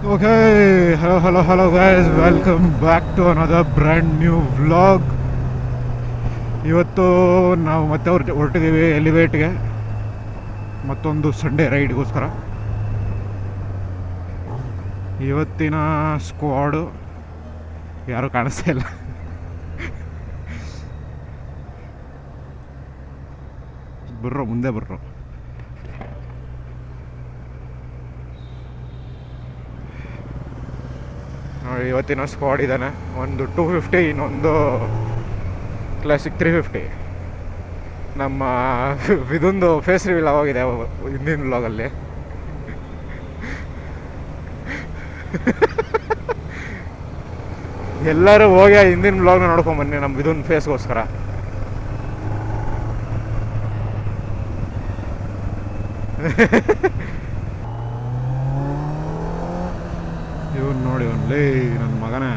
Okay, hello guys, welcome back to another brand new vlog. ಇವತ್ತು ನಾವು ಮತ್ತೆ ಹೊರಟಿದ್ದೀವಿ ಎಲಿವೇಟ್ಗೆ ಮತ್ತೊಂದು ಸಂಡೇ ರೈಡ್ಗೋಸ್ಕರ. ಇವತ್ತಿನ ಸ್ಕ್ವಾಡು ಯಾರೂ ಕಾಣಿಸ್ತಾ ಇಲ್ಲ. ಬರ್ರೋ, ಮುಂದೆ ಬರ್ರೋ. ನೋಡಿ, ಇವತ್ತಿನ ಸ್ಕ್ವಾಡ್ ಇದ್ದಾನೆ. ಒಂದು 250, ಇನ್ನೊಂದು ಕ್ಲಾಸಿಕ್ 350. ನಮ್ಮ ಇದೊಂದು ಫೇಸ್ ರಿವೀಲ್ ಆಗೋಗಿದೆ ಹಿಂದಿನ ವ್ಲಾಗಲ್ಲಿ. ಎಲ್ಲರೂ ಹೋಗಿ ಹಿಂದಿನ ವ್ಲಾಗ್ನ ನೋಡ್ಕೊಂಬನ್ನಿ ನಮ್ಮ ಇದೊಂದು ಫೇಸ್ಗೋಸ್ಕರ. ಇವನು ನೋಡಿ, ಒನ್ಲೇ ನನ್ನ ಮಗನೇ.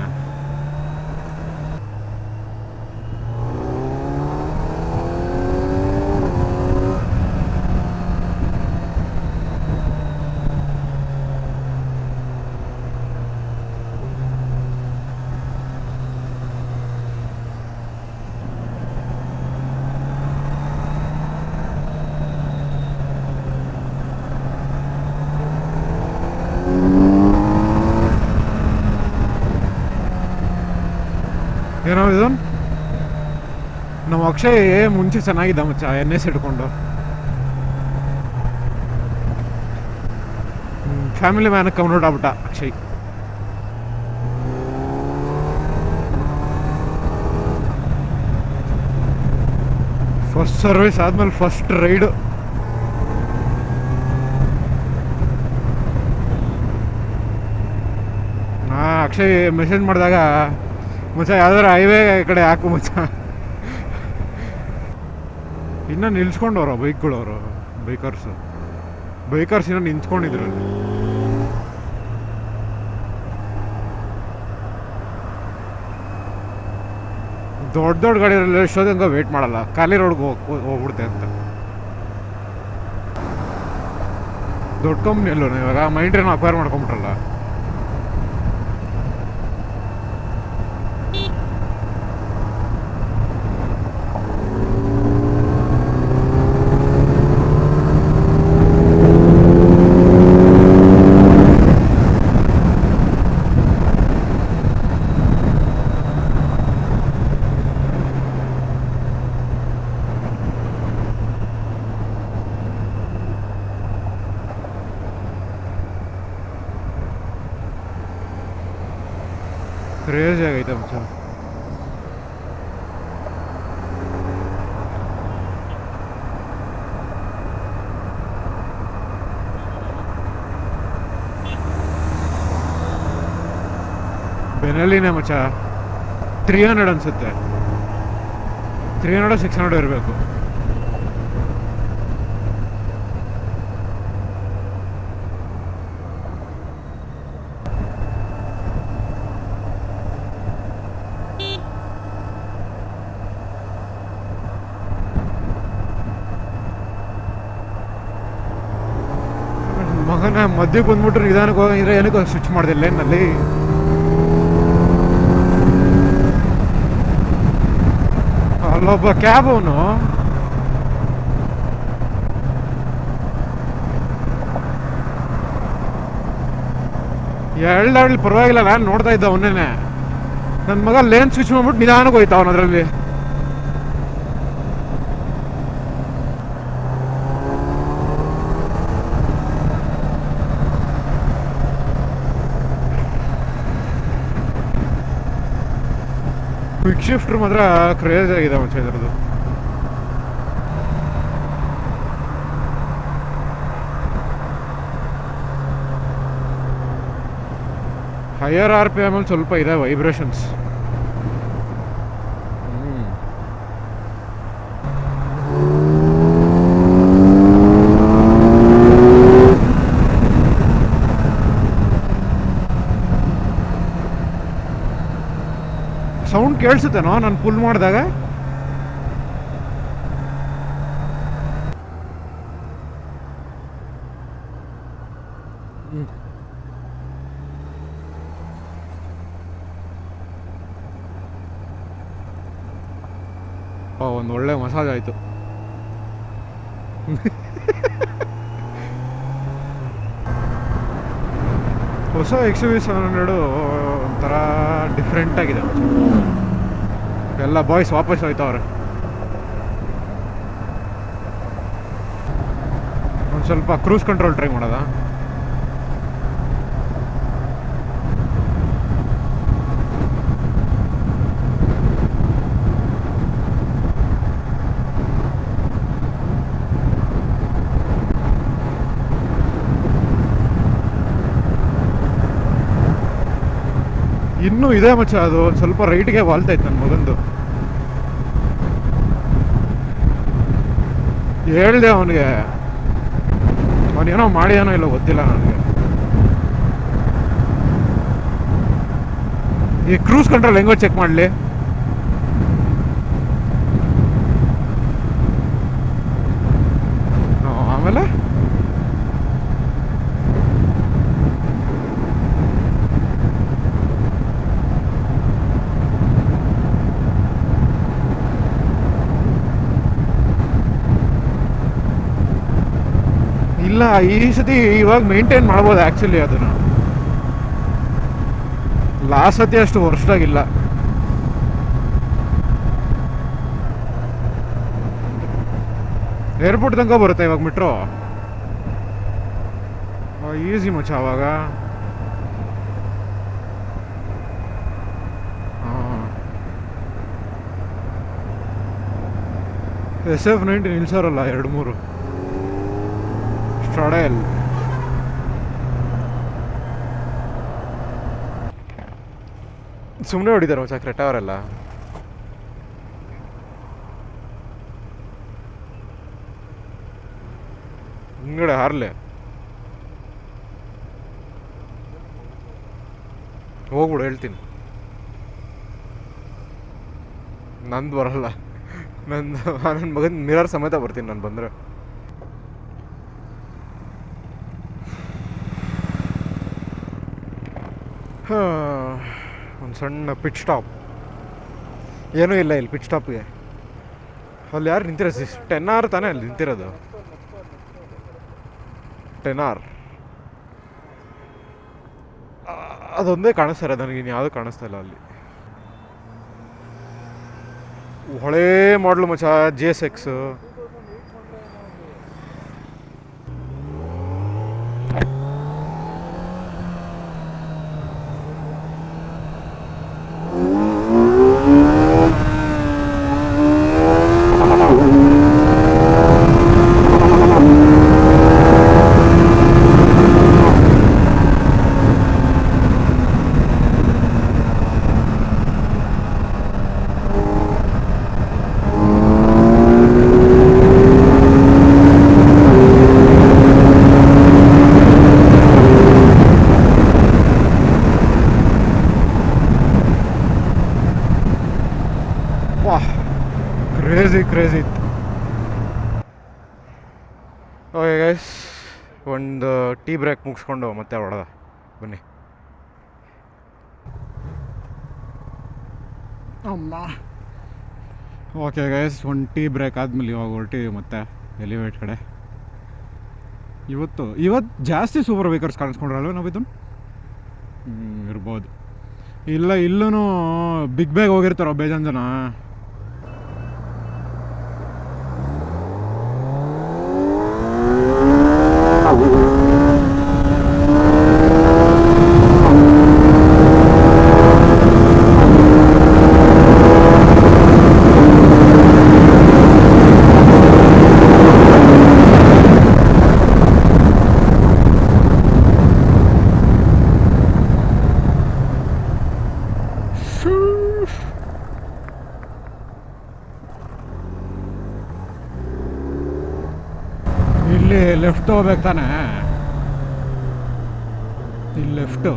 ಏನೋ ಇದು ನಮ್ಮ ಅಕ್ಷಯ್ ಮುಂಚೆ ಚೆನ್ನಾಗಿದ್ದ ಮಚ್ಚ, NS ಇಟ್ಕೊಂಡು. ಫ್ಯಾಮಿಲಿ ಮ್ಯಾನ್ ಕನ್ವರ್ಟ್ ಆಗ್ಬಿಟ್ಟ ಅಕ್ಷಯ್. ಫಸ್ಟ್ ಸರ್ವಿಸ್ ಆದ್ಮೇಲೆ ಫಸ್ಟ್ ರೈಡು. ಅಕ್ಷಯ್ ಮೆಸೇಜ್ ಮಾಡಿದಾಗ, ಮಚ್ಚ ಯಾವ್ದಾರು ಹೈವೇ ಕಡೆ ಹಾಕು ಮಚ್ಚ. ಇನ್ನೂ ನಿಲ್ಸ್ಕೊಂಡವ್ರು ಬೈಕ್ಗಳವರು, ಬೈಕರ್ಸ್ ಇನ್ನೂ ನಿಂತ್ಕೊಂಡಿದ್ರು ಅಲ್ಲಿ. ದೊಡ್ಡ ಗಾಡಿಯಲ್ಲಿ ಎಷ್ಟೊತ್ತಂಗ ವೇಟ್ ಮಾಡಲ್ಲ, ಖಾಲಿ ರೋಡ್ಗೆ ಹೋಗ್ಬಿಡುತ್ತೆ ಅಂತ. ದೊಡ್ಡ ಕಂಪ್ನಿ ಅಲ್ಲೂ ಇವಾಗ ಮೈಂಡ್ರೇನು ಅಕ್ವೈರ್ ಮಾಡ್ಕೊಂಬಿಟ್ರಲ್ಲ. ಕ್ರೇಜಿ ಆಗೈತೆ ಮಚ್ಚ. ಬೆನಲ್ಲಿನೇ ಮಚ್ಚ 300 ಅನ್ಸುತ್ತೆ, 300 600 ಇರಬೇಕು. ಮಗನ ಮಧ್ಯಕ್ಕೆ ಬಂದ್ಬಿಟ್ರೆ ನಿಧಾನಕ್ಕೆ ಹೋಗಿದ್ರೆ ಏನಕ್ಕೆ ಸ್ವಿಚ್ ಮಾಡಿದೆ ಲೈನಲ್ಲಿ. ಅಲ್ಲೊಬ್ಬ ಕ್ಯಾಬ್ ಅವನು ಎರಡಲ್ಲಿ ಪರವಾಗಿಲ್ಲ, ನಾನು ನೋಡ್ತಾ ಇದ್ದ ಅವನ್ನೇನೆ. ನನ್ನ ಮಗ ಲೇನ್ ಸ್ವಿಚ್ ಮಾಡ್ಬಿಟ್ಟು ನಿಧಾನಕ್ಕೆ ಹೋಯ್ತು ಅವನು ಅದರಲ್ಲಿ. ಕ್ವಿಕ್ ಶಿಫ್ಟರ್ ಮಾತ್ರ ಕ್ರೇಜ್ ಆಗಿದೆ ಮಚ್ಚ ಇದರದ್ದು. ಹೈಯರ್ RPM ಅಲ್ಲಿ ಸ್ವಲ್ಪ ಇದೆ ವೈಬ್ರೇಷನ್ಸ್. ಸೌಂಡ್ ಕೇಳಿಸುತ್ತೇನೋ ನಾನು ಪುಲ್ ಮಾಡಿದಾಗ? ಒಂದು ಒಳ್ಳೆ ಮಸಾಜ್ ಆಯಿತು. ಹೊಸ XUV700 ಒಂಥರ ಡಿಫ್ರೆಂಟ್ ಆಗಿದೆ. ಎಲ್ಲ ಬಾಯ್ಸ್ ವಾಪಸ್ ಹೋಯ್ತವ್ರೆ. ಒಂದು ಸ್ವಲ್ಪ ಕ್ರೂಸ್ ಕಂಟ್ರೋಲ್ ಟ್ರೈ ಮಾಡೋದಾ? ಇನ್ನೂ ಇದೆ ಮಚ್ಚ, ಅದು ಒಂದು ಸ್ವಲ್ಪ ರೈಟ್ಗೆ ವಾಲ್ತೈತೆ ನನ್ನ ಮಗಂದು. ಹೇಳ್ದೆ ಅವನಿಗೆ, ಅವನೇನೋ ಮಾಡಿದಾನೋ ಇಲ್ಲ ಗೊತ್ತಿಲ್ಲ ನನಗೆ. ಈ ಕ್ರೂಸ್ ಕಂಟ್ರೋಲ್ ಹೆಂಗೋ ಚೆಕ್ ಮಾಡಲಿ? ಆಮೇಲೆ ಇಲ್ಲ, ಈ ಸತಿ ಇವಾಗ ಮೇಂಟೈನ್ ಮಾಡ್ಬೋದು ಆ್ಯಕ್ಚುಲಿ ಅದನ್ನು. ಲಾಸ್ಟ್ ಸತಿ ಅಷ್ಟು ವರ್ಷದಾಗಿಲ್ಲ. ಏರ್ಪೋರ್ಟ್ ತನಕ ಬರುತ್ತೆ ಇವಾಗ ಮೆಟ್ರೋ. ಈಸಿ ಮಚ್ಚ ಅವಾಗ. SF90 ನಿಲ್ಸೋರಲ್ಲ 2-3 ಸ್ಟ್ರಾಡೆಲ್. ಸುಮ್ಮನೆ ಹೊಡಿದಾರೆ ಮಚ್ಚ ಕ್ರೆಟ ಅವರೆಲ್ಲ. ಹಿಂಗಡೆ ಹಾರ್ಲೆ ಹೋಗ್ಬಿಡು, ಹೇಳ್ತೀನಿ. ನಂದು ಬರಲ್ಲ, ನನ್ನ ಮಗನ ಮಿರರ್ ಸಮೇತ ಬರ್ತೀನಿ ನಾನು ಬಂದರೆ. ಒಂದು ಸಣ್ಣ ಪಿಟ್ ಸ್ಟಾಪ್. ಏನೂ ಇಲ್ಲ ಇಲ್ಲಿ ಪಿಟ್ ಸ್ಟಾಪ್ಗೆ. ಅಲ್ಲಿ ಯಾರು ನಿಂತಿರೋದು? 10R ತಾನೇ ಅಲ್ಲಿ ನಿಂತಿರೋದು. 10R ಅದೊಂದೇ ಕಾಣಿಸ್ತಾರೆ ನನಗೆ, ಇನ್ನು ಯಾವುದು ಕಾಣಿಸ್ತಾ ಇಲ್ಲ ಅಲ್ಲಿ. ಹೊಳೆ ಮಾಡಲು ಮಚ್ಚ GSX. ಕ್ರೇಜಿ ಇತ್ತು. ಓಕೆ ಗೈಸ್, ಒಂದು ಟೀ ಬ್ರೇಕ್ ಮುಗಿಸ್ಕೊಂಡು ಮತ್ತೆ ಹೊಡೆದ ಬನ್ನಿ. ಓಕೆ ಗೈಸ್, ಒಂದು ಟೀ ಬ್ರೇಕ್ ಆದಮೇಲೆ ಇವಾಗ ಹೊರಟಿವಿ ಮತ್ತೆ ಎಲಿವೇಟ್ ಕಡೆ. ಇವತ್ತು ಜಾಸ್ತಿ ಸೂಪರ್ ವೇಕರ್ಸ್ ಕಾಣಿಸ್ಕೊಂಡ್ರಲ್ವ ನಾವು ಇದನ್ನು? ಇರ್ಬೋದು. ಇಲ್ಲ, ಇಲ್ಲೂ ಬಿಗ್ ಬ್ಯಾಗ್ ಹೋಗಿರ್ತಾರೋ ಬೇಜಾನ್ ಜನ. ಇಲ್ಲಿ ಲೆಫ್ಟ್ ಹೋಗ್ಬೇಕು ತಾನೆ? ಇಲ್ಲಿ ಲೆಫ್ಟು.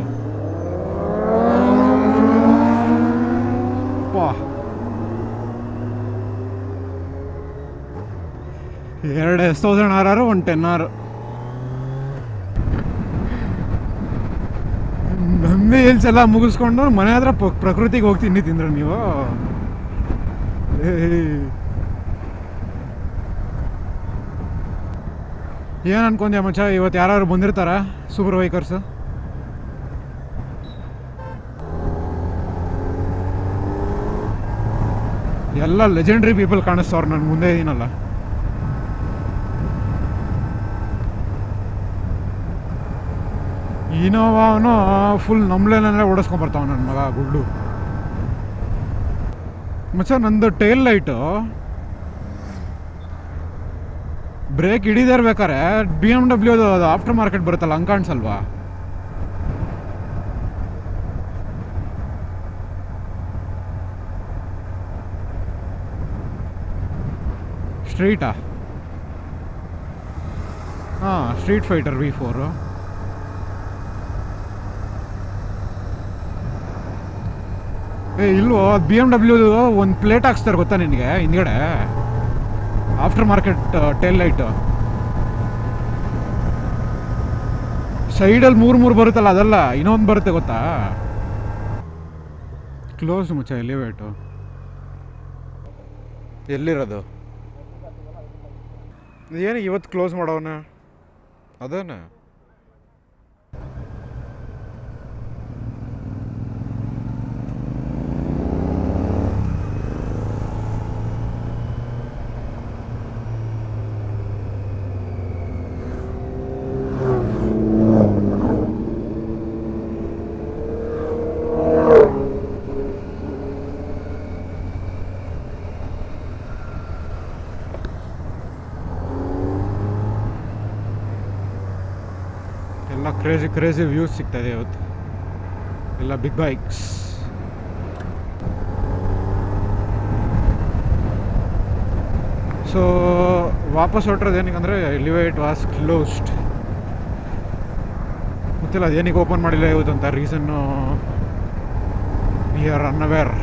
ಎರಡು S1000R, ಒಂದು 10R. ನಂದಿ ಹಿಲ್ಸ್ ಎಲ್ಲ ಮುಗಿಸ್ಕೊಂಡು ಮನೆ ಹತ್ರ ಪ್ರಕೃತಿಗೆ ಹೋಗ್ತೀನಿ ತಿಂದ್ರೆ ನೀವು. ಏನು ಅನ್ಕೊಂಡ್ಯಾ ಮಚ್ಚ, ಇವತ್ತು ಯಾರು ಬಂದಿರ್ತಾರ ಸೂಪರ್ ಬೈಕರ್ಸ್? ಎಲ್ಲ ಲೆಜೆಂಡ್ರಿ ಪೀಪಲ್ ಕಾಣಿಸ್ತವ್ರು ನನ್ನ ಮುಂದೆ ಇದೀನಲ್ಲ. ಇನೋವಾನು ಫುಲ್ ನಮ್ಲೇನಲ್ಲೇ ಓಡಿಸ್ಕೊಂಬರ್ತಾವ ನನ್ನ ಮಗ ಗುಡ್ಡು. ಮಚ್ಚ ನಂದು ಟೇಲ್ ಲೈಟು ಬ್ರೇಕ್ ಹಿಡಿದೇ ಇರ್ಬೇಕಾರೆ BMW ಅದು ಆಫ್ಟರ್ ಮಾರ್ಕೆಟ್ ಬರುತ್ತಲ್ಲ, ಹಂಗೆ ಕಾಣಿಸಲ್ವಾ? ಸ್ಟ್ರೀಟಾ? ಹಾಂ, ಸ್ಟ್ರೀಟ್ ಫೈಟರ್ V4. ಇಲ್ವೋ, BMW ಒಂದು ಪ್ಲೇಟ್ ಹಾಕ್ಸ್ತಾರೆ ಗೊತ್ತಾ ನಿನಗೆ ಹಿಂದ್ಗಡೆ, ಆಫ್ಟರ್ ಮಾರ್ಕೆಟ್ ಟೇಲ್ ಲೈಟು. ಸೈಡಲ್ಲಿ ಮೂರು ಬರುತ್ತಲ್ಲ, ಅದಲ್ಲ ಇನ್ನೊಂದು ಬರುತ್ತೆ ಗೊತ್ತಾ? ಕ್ಲೋಸ್ ಮುಚ್ಚ ಎಲಿವೇಟು. ಎಲ್ಲಿರೋದು? ಏನು ಇವತ್ತು ಕ್ಲೋಸ್ ಮಾಡೋವನ? ಅದೇನ ಎಲ್ಲ ಕ್ರೇಜಿ ವ್ಯೂಸ್ ಸಿಗ್ತಾಯಿದೆ ಇವತ್ತು, ಎಲ್ಲ ಬಿಗ್ ಬೈಕ್ಸ್. ಸೊ ವಾಪಸ್ ಹೊರಟ್ರದ್ದು ಏನಕ್ಕೆ ಎಲಿವೇಟ್ ವಾಸ್ ಕ್ಲೋಸ್ಡ್. ಗೊತ್ತಿಲ್ಲ ಅದೇನಿಗೆ ಓಪನ್ ಮಾಡಿಲ್ಲ ಇವತ್ತು ಅಂತ. Reason we are unaware.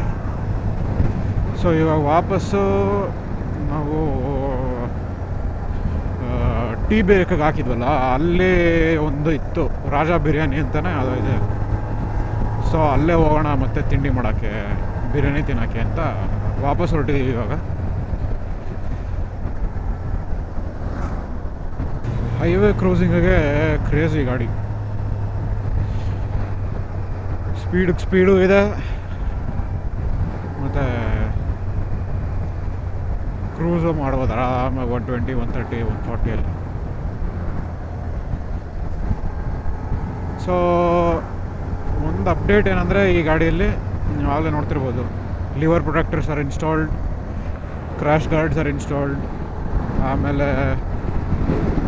So ಇವಾಗ ವಾಪಸ್ಸು ನಾವು ಟೀ ಬೇಕಗೆ ಹಾಕಿದ್ವಲ್ಲ, ಅಲ್ಲೇ ಒಂದು ಇತ್ತು ರಾಜಾ ಬಿರಿಯಾನಿ ಅಂತಲೇ ಅದು ಇದೆ. ಸೊ ಅಲ್ಲೇ ಹೋಗೋಣ ಮತ್ತೆ ತಿಂಡಿ ಮಾಡೋಕ್ಕೆ, ಬಿರಿಯಾನಿ ತಿನ್ನೋಕ್ಕೆ ಅಂತ ವಾಪಸ್ ಹೊರಟಿದ್ದೀವಿ ಇವಾಗ. ಹೈವೇ ಕ್ರೂಸಿಂಗಿಗೆ ಕ್ರೇಜಿ ಗಾಡಿ, ಸ್ಪೀಡು ಇದೆ, ಮತ್ತು ಕ್ರೂಸು ಮಾಡ್ಬೋದು ಆರಾಮಾಗಿ 120, 130, 140 ಅಲ್ಲಿ. ಸೊ ಒಂದು ಅಪ್ಡೇಟ್ ಏನಂದರೆ, ಈ ಗಾಡಿಯಲ್ಲಿ ನೀವು ಆಗಲೇ ನೋಡ್ತಿರ್ಬೋದು, lever protectors are installed, crash guards are installed, ಆಮೇಲೆ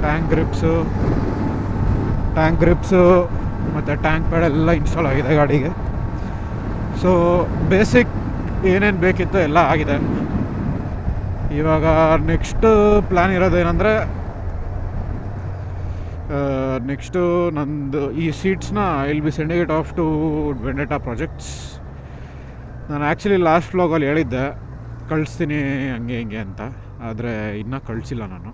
ಟ್ಯಾಂಕ್ ಗ್ರಿಪ್ಸು ಮತ್ತು ಟ್ಯಾಂಕ್ ಪ್ಯಾಡ್ ಎಲ್ಲ ಇನ್ಸ್ಟಾಲ್ ಆಗಿದೆ ಗಾಡಿಗೆ. ಸೊ ಬೇಸಿಕ್ ಏನೇನು ಬೇಕಿತ್ತು ಎಲ್ಲ ಆಗಿದೆ. ಇವಾಗ ನೆಕ್ಸ್ಟ್ ಪ್ಲ್ಯಾನ್ ಇರೋದೇನೆಂದರೆ, ನೆಕ್ಸ್ಟು ನಂದು ಈ ಸೀಟ್ಸ್ನ I will be sending it off to Vendetta projects. ನಾನು ಆ್ಯಕ್ಚುಲಿ ಲಾಸ್ಟ್ ವ್ಲಾಗಲ್ಲಿ ಹೇಳಿದ್ದೆ ಕಳಿಸ್ತೀನಿ ಹಂಗೆ ಹಿಂಗೆ ಅಂತ, ಆದರೆ ಇನ್ನೂ ಕಳಿಸಿಲ್ಲ ನಾನು.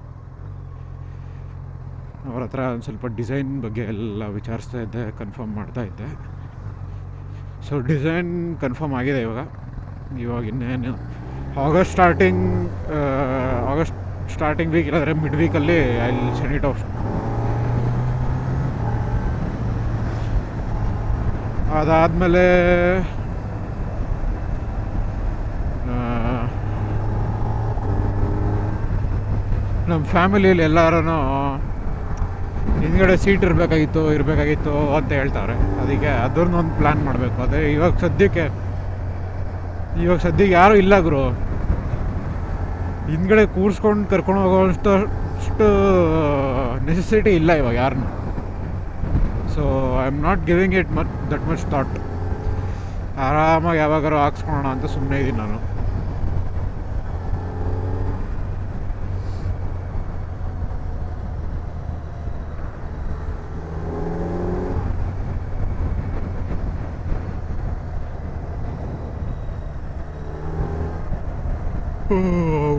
ಅವ್ರ ಹತ್ರ ಒಂದು ಸ್ವಲ್ಪ ಡಿಸೈನ್ ಬಗ್ಗೆ ಎಲ್ಲ ವಿಚಾರಿಸ್ತಾ ಇದ್ದೆ, ಕನ್ಫರ್ಮ್ ಮಾಡ್ತಾ ಇದ್ದೆ. ಸೊ ಡಿಸೈನ್ ಕನ್ಫರ್ಮ್ ಆಗಿದೆ ಇವಾಗ ಇನ್ನೇನು ಆಗಸ್ಟ್ ಸ್ಟಾರ್ಟಿಂಗ್ ವೀಕ್ ಇಲ್ಲಾಂದರೆ ಮಿಡ್ ವೀಕಲ್ಲಿ I will send it off. ಅದಾದಮೇಲೆ ನಮ್ಮ ಫ್ಯಾಮಿಲಿಯಲ್ಲಿ ಎಲ್ಲರೂ ಹಿಂದ್ಗಡೆ ಸೀಟ್ ಇರಬೇಕಾಗಿತ್ತು ಅಂತ ಹೇಳ್ತಾರೆ. ಅದಕ್ಕೆ ಅದನ್ನೊಂದು ಪ್ಲ್ಯಾನ್ ಮಾಡಬೇಕು. ಅದೇ ಇವಾಗ ಸದ್ಯಕ್ಕೆ ಯಾರೂ ಇಲ್ಲ ಗುರು, ಹಿಂದ್ಗಡೆ ಕೂರಿಸ್ಕೊಂಡು ಕರ್ಕೊಂಡು ಹೋಗೋಷ್ಟು ನೆಸೆಸಿಟಿ ಇಲ್ಲ ಇವಾಗ ಯಾರನ್ನೂ. So I am not giving it that much thought. ಆರಾಮಾಗಿ ಯಾವಾಗಾರು ಹಾಕ್ಸ್ಕೊಳ್ಳೋಣ ಅಂತ ಸುಮ್ಮನೆ ಇದ್ದೀನಿ ನಾನು.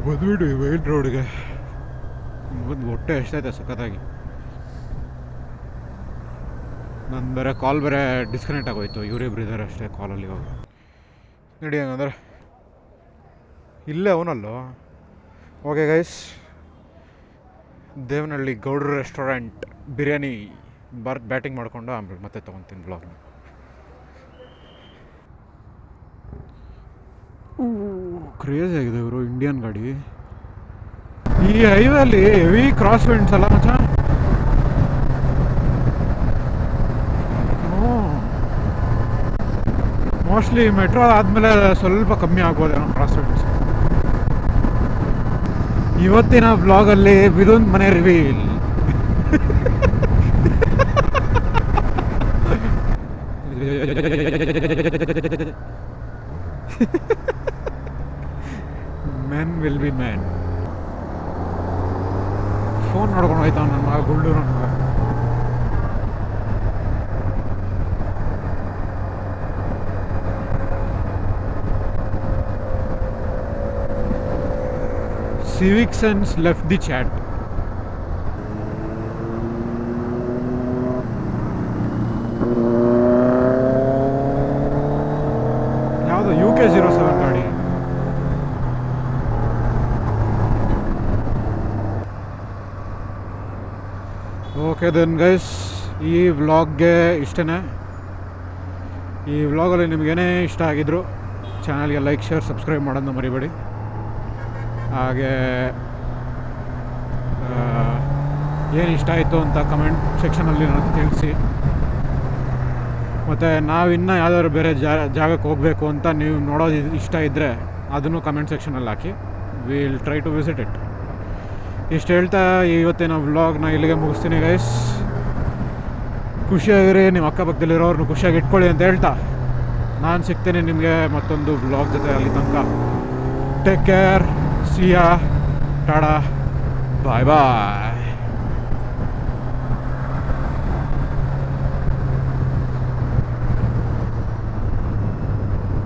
ಬಂದ್ಬಿಟ್ಟು ಮೇನ್ ರೋಡ್ಗೆ ಬಂದು ಹೊಟ್ಟೆ ಎಷ್ಟೈತೆ ಸಖತ್ತಾಗಿ. ನನ್ನ ಬೇರೆ ಕಾಲ್ ಡಿಸ್ಕನೆಕ್ಟ್ ಆಗೋಯ್ತು, ಇವರೇ ಬ್ರೀದರ್ ಅಷ್ಟೇ ಕಾಲಲ್ಲಿ. ಇವಾಗ ನಡಿ ಹಂಗಂದ್ರೆ ಇಲ್ಲೇ ಅವನಲ್ಲೋ. ಓಕೆ ಗೈಸ್, ದೇವನಹಳ್ಳಿ ಗೌಡ್ರ ರೆಸ್ಟೋರೆಂಟ್ ಬಿರಿಯಾನಿ ಬ್ಯಾಟಿಂಗ್ ಮಾಡಿಕೊಂಡು ಆಮೇಲೆ ಮತ್ತೆ ತೊಗೊತೀನಿ ಬ್ಲಾಗ್ನ. ಕ್ರೇಜ್ ಆಗಿದೆ ಇವರು ಇಂಡಿಯನ್ ಗಾಡಿ. ಈ ಹೈವೇ ಅಲ್ಲಿ ಹೆವಿ ಕ್ರಾಸ್ ವಿಂಡ್ಸ್ ಅಲ್ಲ ಮಚ್ಚ. ಮೋಸ್ಟ್ಲಿ ಮೆಟ್ರೋ ಆದಮೇಲೆ ಸ್ವಲ್ಪ ಕಮ್ಮಿ ಆಗ್ಬೋದೇನೋ ಕ್ರಾಸ್ ವಿಂಡ್ಸ್. ಇವತ್ತಿನ ಬ್ಲಾಗಲ್ಲಿ ವಿದೊಂದು ಮನೆ reveal. Men will be man. Phone ನೋಡ್ಕೊಂಡು ಹೋಯ್ತಾವ ನನ್ನ ಮಗ ಗುಳ್ಳು. ನನ್ನ ಮಗ Civic Sense left the chat. ಯಾವುದು UK07 ಗಾಡಿ. ಓಕೆ ದೆನ್ ಗೈಸ್, ಈ ವ್ಲಾಗ್ಗೆ ಇಷ್ಟೇ. ಈ ವ್ಲಾಗಲ್ಲಿ ನಿಮಗೇನೇ ಇಷ್ಟ ಆಗಿದ್ರು ಚಾನಲ್ಗೆ ಲೈಕ್ ಶೇರ್ ಸಬ್ಸ್ಕ್ರೈಬ್ ಮಾಡೋದನ್ನ ಮರಿಬೇಡಿ. ಹಾಗೆ ಏನು ಇಷ್ಟ ಆಯಿತು ಅಂತ ಕಮೆಂಟ್ ಸೆಕ್ಷನಲ್ಲಿ ನನಗೆ ತಿಳಿಸಿ. ಮತ್ತು ನಾವಿನ್ನೂ ಯಾವ್ದಾದ್ರು ಬೇರೆ ಜಾಗಕ್ಕೆ ಹೋಗಬೇಕು ಅಂತ ನೀವು ನೋಡೋದು ಇಷ್ಟ ಇದ್ದರೆ ಅದನ್ನು ಕಮೆಂಟ್ ಸೆಕ್ಷನಲ್ಲಿ ಹಾಕಿ. Will try to visit it. ಇಷ್ಟು ಹೇಳ್ತಾ ಇವತ್ತಿನ ವ್ಲಾಗ್ನ ಇಲ್ಲಿಗೆ ಮುಗಿಸ್ತೀನಿ ಗೈಸ್. ಖುಷಿಯಾಗಿರಿ, ನಿಮ್ಮ ಅಕ್ಕಪಕ್ಕದಲ್ಲಿರೋರ್ನು ಖುಷಿಯಾಗಿ ಇಟ್ಕೊಳ್ಳಿ ಅಂತ ಹೇಳ್ತಾ ನಾನು ಸಿಗ್ತೀನಿ ನಿಮಗೆ ಮತ್ತೊಂದು ವ್ಲಾಗ್ ಜೊತೆ. ಅಲ್ಲಿ ತನಕ take care, see ya, tada, bye bye.